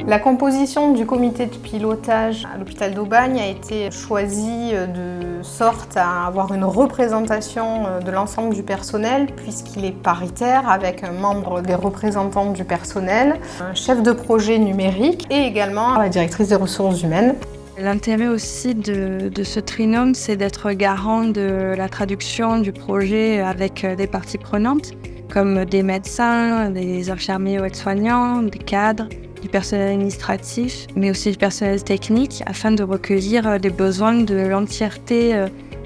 La composition du comité de pilotage à l'hôpital d'Aubagne a été choisie de sorte à avoir une représentation de l'ensemble du personnel puisqu'il est paritaire avec un membre des représentants du personnel, un chef de projet numérique et également la directrice des ressources humaines. L'intérêt aussi de ce trinôme, c'est d'être garant de la traduction du projet avec des parties prenantes, comme des médecins, des infirmiers ou aides-soignants, des cadres, du personnel administratif, mais aussi du personnel technique, afin de recueillir les besoins de l'entièreté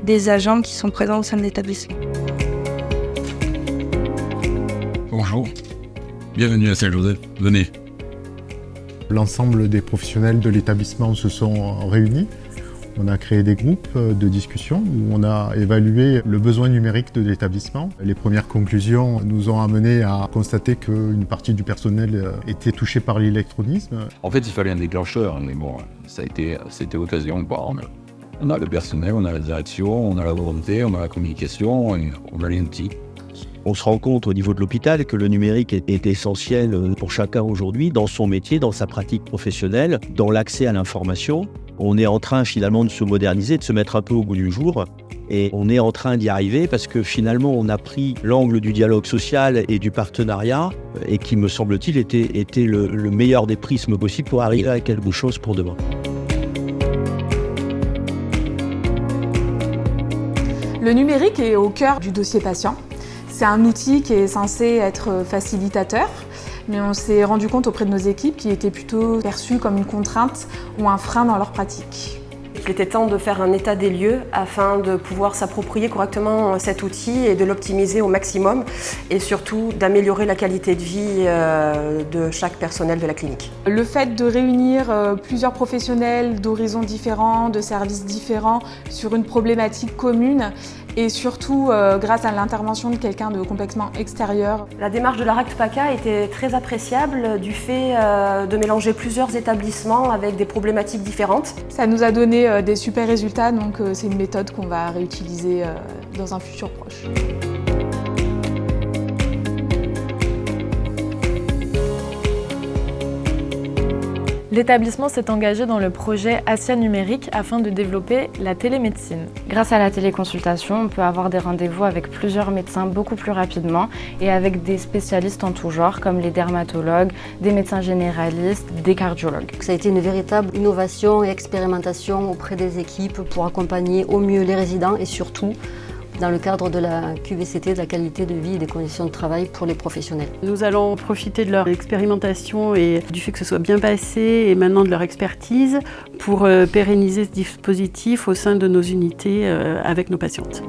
des agents qui sont présents au sein de l'établissement. Bonjour, bienvenue à Saint-Joseph, venez. L'ensemble des professionnels de l'établissement se sont réunis. On a créé des groupes de discussion où on a évalué le besoin numérique de l'établissement. Les premières conclusions nous ont amené à constater qu'une partie du personnel était touchée par l'électronisme. En fait, il fallait un déclencheur, mais bon, c'était l'occasion. On a le personnel, on a la direction, on a la volonté, on a la communication et on a les outils. On se rend compte au niveau de l'hôpital que le numérique est essentiel pour chacun aujourd'hui, dans son métier, dans sa pratique professionnelle, dans l'accès à l'information. On est en train finalement de se moderniser, de se mettre un peu au goût du jour. Et on est en train d'y arriver parce que finalement on a pris l'angle du dialogue social et du partenariat et qui me semble-t-il était le meilleur des prismes possibles pour arriver à quelque chose pour demain. Le numérique est au cœur du dossier patient. C'est un outil qui est censé être facilitateur, mais on s'est rendu compte auprès de nos équipes qu'il était plutôt perçu comme une contrainte ou un frein dans leur pratique. Il était temps de faire un état des lieux afin de pouvoir s'approprier correctement cet outil et de l'optimiser au maximum et surtout d'améliorer la qualité de vie de chaque personnel de la clinique. Le fait de réunir plusieurs professionnels d'horizons différents, de services différents sur une problématique commune et surtout grâce à l'intervention de quelqu'un de complètement extérieur. La démarche de la RACT PACA était très appréciable du fait de mélanger plusieurs établissements avec des problématiques différentes. Ça nous a donné des super résultats, donc c'est une méthode qu'on va réutiliser dans un futur proche. L'établissement s'est engagé dans le projet Assia Numérique afin de développer la télémédecine. Grâce à la téléconsultation, on peut avoir des rendez-vous avec plusieurs médecins beaucoup plus rapidement et avec des spécialistes en tout genre comme les dermatologues, des médecins généralistes, des cardiologues. Ça a été une véritable innovation et expérimentation auprès des équipes pour accompagner au mieux les résidents et surtout dans le cadre de la QVCT, de la qualité de vie et des conditions de travail pour les professionnels. Nous allons profiter de leur expérimentation et du fait que ce soit bien passé et maintenant de leur expertise pour pérenniser ce dispositif au sein de nos unités avec nos patientes.